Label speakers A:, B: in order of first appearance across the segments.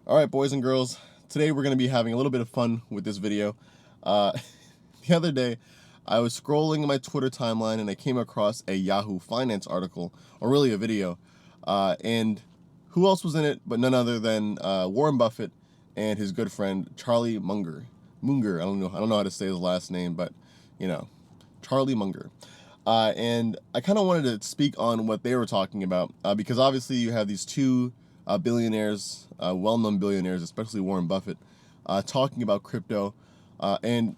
A: Alright, boys and girls, today we're going to be having a little bit of fun with this video. Uh, the other day, I was scrolling my Twitter timeline and I came across a Yahoo Finance article, or really a video, and who else was in it but none other than Warren Buffett and his good friend Charlie Munger. Munger, I don't know how to say his last name, but you know, Charlie Munger. And I kind of wanted to speak on what they were talking about, because obviously you have these two billionaires, well-known billionaires, especially Warren Buffett, talking about crypto, and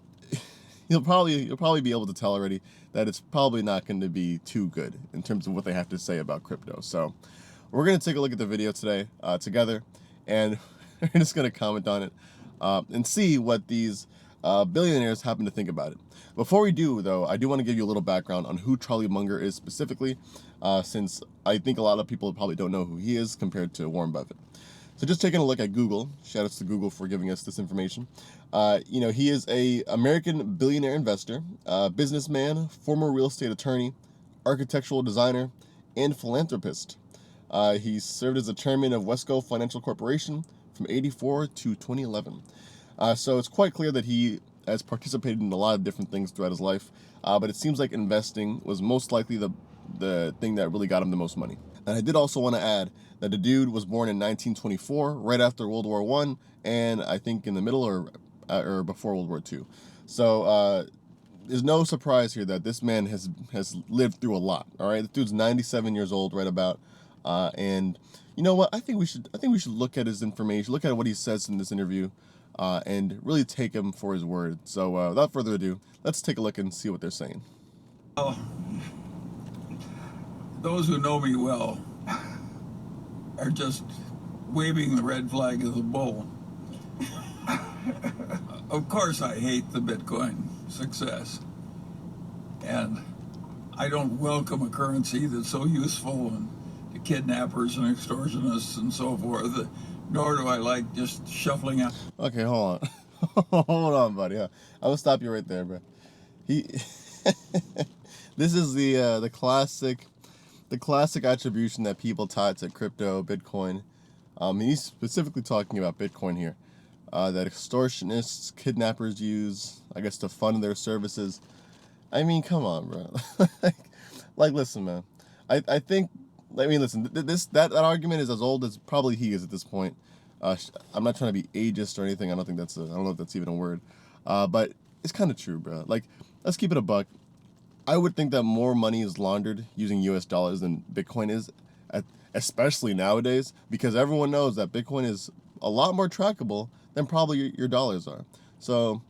A: you'll probably be able to tell already that it's probably not going to be too good in terms of what they have to say about crypto. So we're going to take a look at the video today together, and we're just going to comment on it and see what these billionaires happen to think about it. Before we do, though, I do want to give you a little background on who Charlie Munger is specifically, since I think a lot of people probably don't know who he is compared to Warren Buffett. So just taking a look at Google, shout outs to Google for giving us this information. He is a American billionaire investor, businessman, former real estate attorney, architectural designer, and philanthropist. He served as the chairman of Wesco Financial Corporation from '84 to 2011. So it's quite clear that he has participated in a lot of different things throughout his life, but it seems like investing was most likely the thing that really got him the most money. And I did also want to add that the dude was born in 1924, right after World War I, and I think in the middle or before World War II. So there's no surprise here that this man has lived through a lot. All right, the dude's 97 years old, right about, and you know what? I think we should look at his information, look at what he says in this interview, and really take him for his word. So without further ado, let's take a look and see what they're saying.
B: Well, those who know me well are just waving the red flag of the bull. Of course, I hate the Bitcoin success, and I don't welcome a currency that's so useful to kidnappers and extortionists and so forth, nor do I like just shuffling out.
A: Okay, hold on. Hold on, buddy. I'm gonna stop you right there, bro. This is the classic attribution that people tie to crypto, Bitcoin. He's specifically talking about Bitcoin here. That extortionists, kidnappers use, I guess, to fund their services. I mean, come on, bro. like, listen, man. I think. I mean, listen. That argument is as old as probably he is at this point. I'm not trying to be ageist or anything. I don't know if that's even a word. But it's kind of true, bro. Like, let's keep it a buck. I would think that more money is laundered using U.S. dollars than Bitcoin is, especially nowadays, because everyone knows that Bitcoin is a lot more trackable than probably your dollars are. So,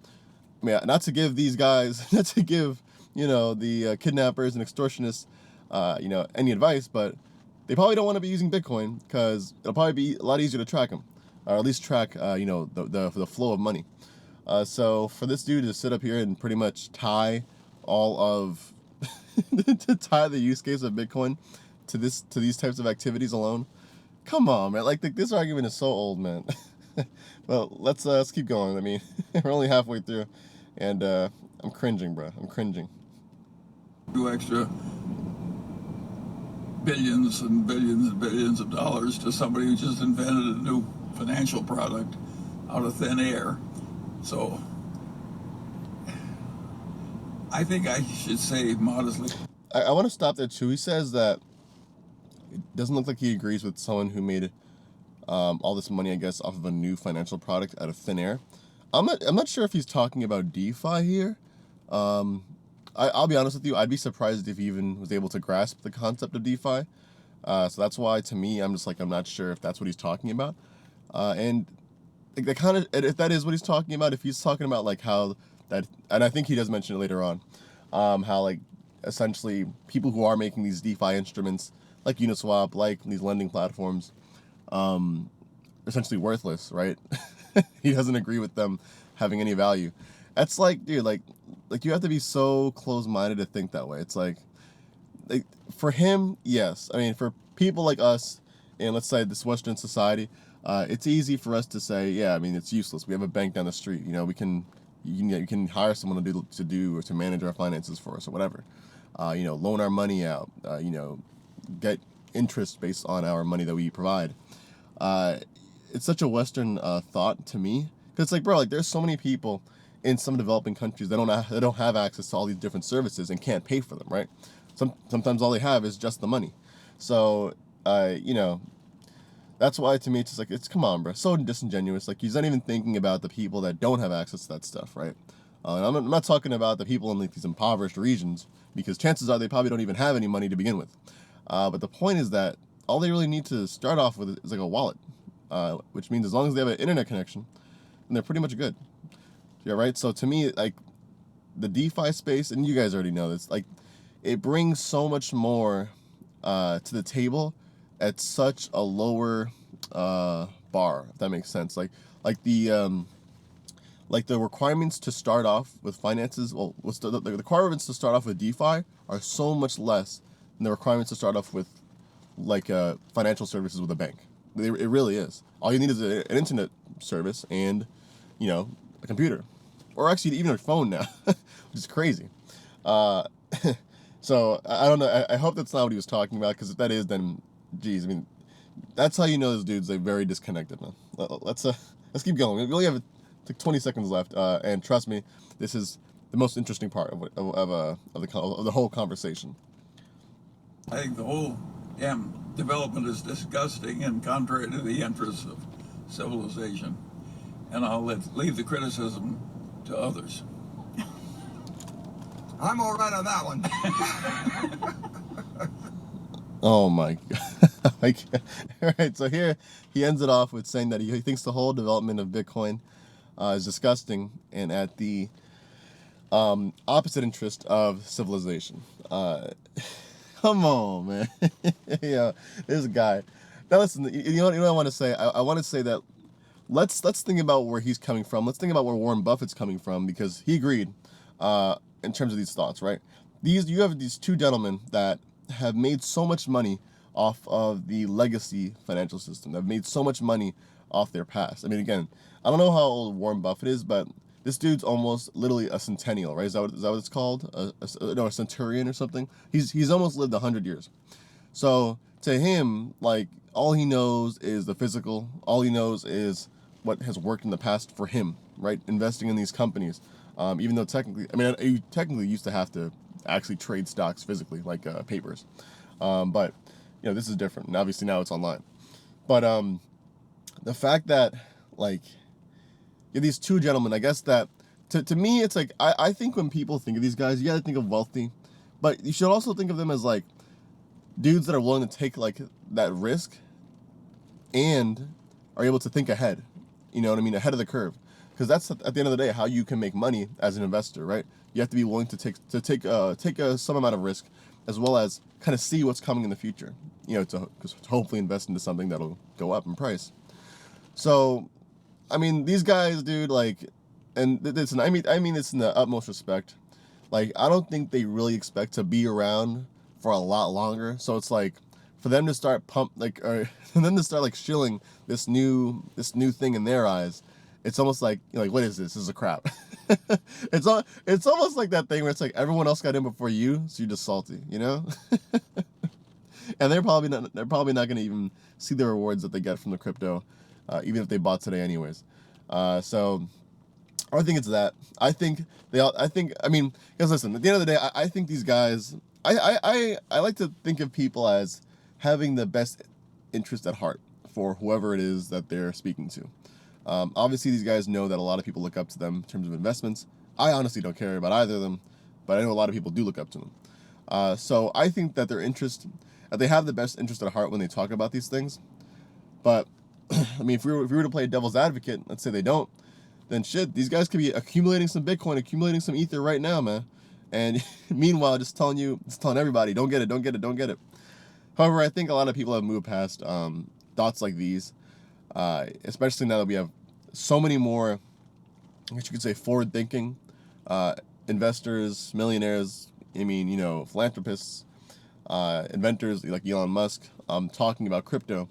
A: yeah, not to give these guys, not to give, the kidnappers and extortionists, any advice, but they probably don't want to be using Bitcoin because it'll probably be a lot easier to track them, or at least track, the flow of money. So for this dude to sit up here and pretty much tie all of to tie the use case of Bitcoin to these types of activities alone, come on, man. Like this argument is so old, man. Well, let's keep going. I mean, we're only halfway through, and I'm cringing, bro. I'm cringing.
B: Do extra billions and billions and billions of dollars to somebody who just invented a new financial product out of thin air. So I think I should say modestly.
A: I want to stop there too. He says that it doesn't look like he agrees with someone who made all this money, I guess, off of a new financial product out of thin air. I'm not sure if he's talking about DeFi here. I'll be honest with you. I'd be surprised if he even was able to grasp the concept of DeFi. So that's why, to me, I'm just like, I'm not sure if that's what he's talking about. And that kind of, if that is what he's talking about, if he's talking about like how that, and I think he does mention it later on, how like essentially people who are making these DeFi instruments like Uniswap, like these lending platforms, essentially worthless, right? He doesn't agree with them having any value. That's like, dude, like you have to be so close-minded to think that way. It's like for him, yes. I mean, for people like us in, let's say, this Western society, it's easy for us to say, yeah, I mean, it's useless. We have a bank down the street. You can hire someone to do or to manage our finances for us or whatever. Loan our money out. Get interest based on our money that we provide. it's such a Western thought to me, because it's like, bro, like there's so many people in some developing countries that don't have access to all these different services and can't pay for them, right? Sometimes all they have is just the money. So you know, that's why to me it's just like, it's, come on, bro, so disingenuous. Like, he's not even thinking about the people that don't have access to that stuff, right? And I'm not talking about the people in like these impoverished regions, because chances are they probably don't even have any money to begin with. But the point is that all they really need to start off with is like a wallet, which means as long as they have an internet connection, then they're pretty much good. Yeah, right. So to me, like, the DeFi space, and you guys already know this, like, it brings so much more to the table at such a lower bar, if that makes sense. Like the requirements to start off with finances, well, the requirements to start off with DeFi are so much less than the requirements to start off with like financial services with a bank. It really is. All you need is an internet service and, you know, a computer, or actually even a phone now, which is crazy. Uh, so I don't know. I hope that's not what he was talking about, because if that is, then, geez, I mean, that's how you know this dude's like very disconnected, man. Let's keep going. We only have like 20 seconds left, and trust me, this is the most interesting part of the whole conversation.
B: I think the whole damn development is disgusting and contrary to the interests of civilization. And I'll leave the criticism to others.
C: I'm all right on that one.
A: Oh my god. Like, all right, so here he ends it off with saying that he thinks the whole development of Bitcoin is disgusting and at the opposite interest of civilization. Come on, man. Yeah, this guy. Now listen, you know what I want to say? I want to say that let's think about where he's coming from. Let's think about where Warren Buffett's coming from, because he agreed in terms of these thoughts, right? You have these two gentlemen that have made so much money off of the legacy financial system. They've made so much money off their past. I mean, again, I don't know how old Warren Buffett is, but this dude's almost literally a centennial, right? Is that what it's called? A centurion or something? He's almost lived 100 years. So to him, like, all he knows is the physical. All he knows is what has worked in the past for him, right? Investing in these companies. Even though technically, I mean, you technically used to have to actually trade stocks physically, like papers. But, you know, this is different. And obviously now it's online. But the fact that, like, you have these two gentlemen, I guess that, to me, it's like, I think when people think of these guys, you got to think of wealthy. But you should also think of them as, like, dudes that are willing to take, like, that risk and are able to think ahead. You know what I mean? Ahead of the curve. Because that's, at the end of the day, how you can make money as an investor, right? You have to be willing to take some amount of risk, as well as kind of see what's coming in the future. You know, to hopefully invest into something that'll go up in price. So, I mean, these guys, dude, like, and listen, I mean this in the utmost respect. Like, I don't think they really expect to be around for a lot longer. So it's like, for them to start for them to start like shilling this new thing in their eyes, it's almost like, you know, like, what is this? This is a crap. It's almost like that thing where it's like everyone else got in before you, so you're just salty, you know? And they're probably not going to even see the rewards that they get from the crypto, even if they bought today anyways. So I think it's that. I mean, because listen, at the end of the day, I think these guys, I like to think of people as having the best interest at heart for whoever it is that they're speaking to. Obviously, these guys know that a lot of people look up to them in terms of investments. I honestly don't care about either of them, but I know a lot of people do look up to them. So I think that they have the best interest at heart when they talk about these things. But I mean, if we were to play devil's advocate, let's say they don't, then shit, these guys could be accumulating some Bitcoin, accumulating some Ether right now, man. And meanwhile, just telling everybody, don't get it. However, I think a lot of people have moved past thoughts like these, especially now that we have so many more, I guess you could say, forward-thinking investors, millionaires, I mean, you know, philanthropists, inventors like Elon Musk, talking about crypto.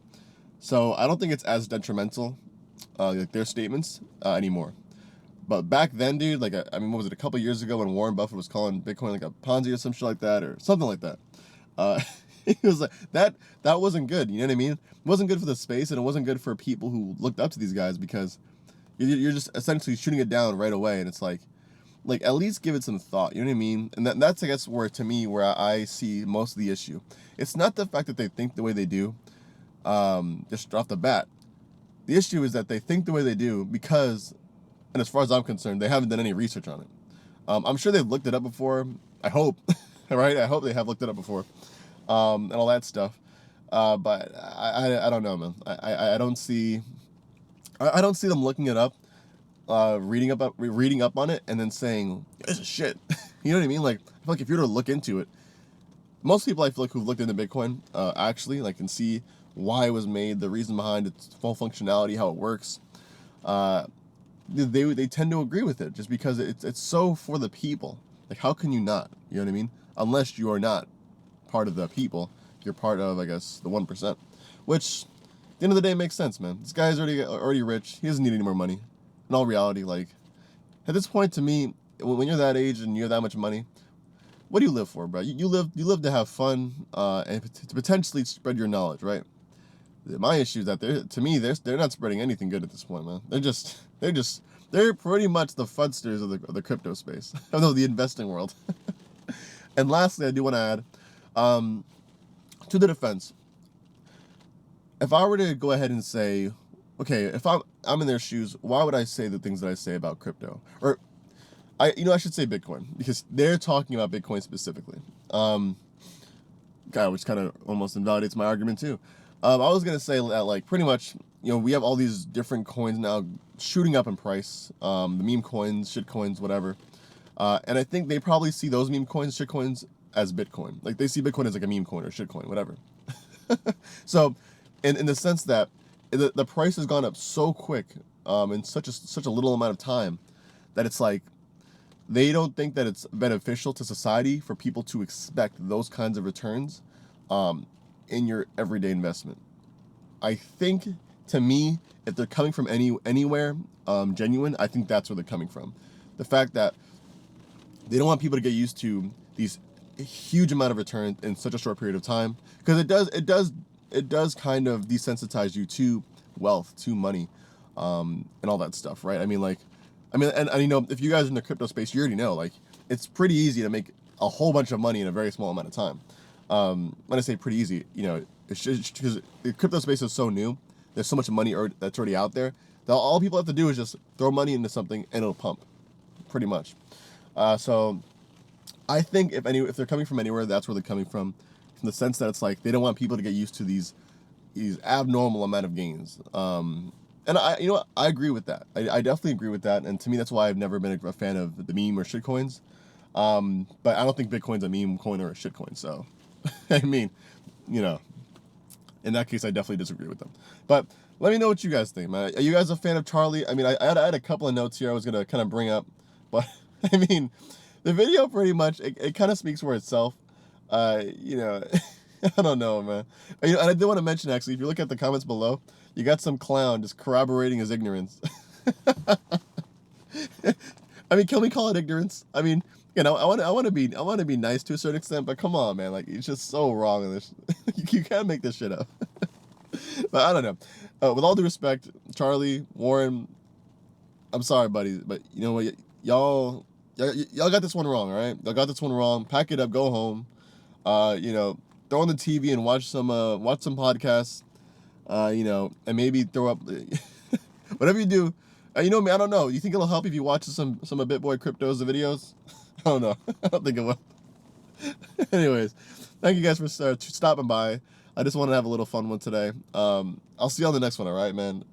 A: So I don't think it's as detrimental, like their statements, anymore. But back then, dude, like, I mean, what was it, a couple years ago when Warren Buffett was calling Bitcoin like a Ponzi or some shit like that, or something like that. He was like, that wasn't good. You know what I mean? It wasn't good for the space, and it wasn't good for people who looked up to these guys, because you're just essentially shooting it down right away, and it's like at least give it some thought. You know what I mean? And that's I guess where, to me, where I see most of the issue. It's not the fact that they think the way they do, just off the bat. The issue is that they think the way they do because, and as far as I'm concerned, they haven't done any research on it. I'm sure they've looked it up before. I hope, right? I hope they have looked it up before, and all that stuff. But I don't know, man. I don't see them looking it up, reading up on it, and then saying this is shit. You know what I mean? Like, I feel like if you were to look into it, most people I feel like who've looked into Bitcoin actually like can see why it was made, the reason behind its full functionality, how it works. They tend to agree with it just because it's so for the people. Like, how can you not? You know what I mean? Unless you are not part of the people, you're part of, I guess, the 1%, which at the end of the day makes sense, man. This guy's already rich. He doesn't need any more money. In all reality, like, at this point, to me, when you're that age and you have that much money, what do you live for, bro? You live to have fun and to potentially spread your knowledge, right? My issue is that they're not spreading anything good at this point, man. They're pretty much the fudsters of the crypto space, of the investing world. And lastly, I do want to add, to the defense, if I were to go ahead and say, okay, if I'm in their shoes, why would I say the things that I say about crypto? Or I should say Bitcoin, because they're talking about Bitcoin specifically. Which kind of almost invalidates my argument too. I was gonna say that, like, pretty much, we have all these different coins now shooting up in price. The meme coins, shit coins, whatever. And I think they probably see those meme coins, shit coins, as Bitcoin. Like, they see Bitcoin as like a meme coin or shit coin, whatever. So, in the sense that the price has gone up so quick, in such a little amount of time, that it's like they don't think that it's beneficial to society for people to expect those kinds of returns in your everyday investment. I think, to me, if they're coming from anywhere genuine, I think that's where they're coming from. The fact that they don't want people to get used to these huge amount of returns in such a short period of time, because it does kind of desensitize you to wealth, to money, and all that stuff, right? I mean, if you guys are in the crypto space, you already know, like, it's pretty easy to make a whole bunch of money in a very small amount of time. When I say pretty easy, it's just because the crypto space is so new. There's so much money that's already out there that all people have to do is just throw money into something and it'll pump, pretty much. So I think if they're coming from anywhere, that's where they're coming from the sense that it's like they don't want people to get used to these abnormal amount of gains. And I agree with that. I definitely agree with that. And to me, that's why I've never been a fan of the meme or shit coins. But I don't think Bitcoin's a meme coin or a shit coin. So, I mean, in that case, I definitely disagree with them. But let me know what you guys think, man. Are you guys a fan of Charlie? I mean, I had a couple of notes here I was going to kind of bring up. But, I mean, the video pretty much, it kind of speaks for itself. I don't know, man. And I did want to mention, actually, if you look at the comments below, you got some clown just corroborating his ignorance. I mean, can we call it ignorance? I mean, I want to be nice to a certain extent, but come on, man. Like, it's just so wrong in this. You can't make this shit up. But I don't know. With all due respect, Charlie, Warren, I'm sorry, buddies, but you know what? Y'all got this one wrong, all right? Y'all got this one wrong. Pack it up, go home. Throw on the TV and watch some podcasts. And maybe throw up whatever you do. Me, I don't know. You think it'll help if you watch some of BitBoy Crypto's videos? I don't know. I don't think it will. Anyways, thank you guys for stopping by. I just wanted to have a little fun one today. I'll see you on the next one, all right, man?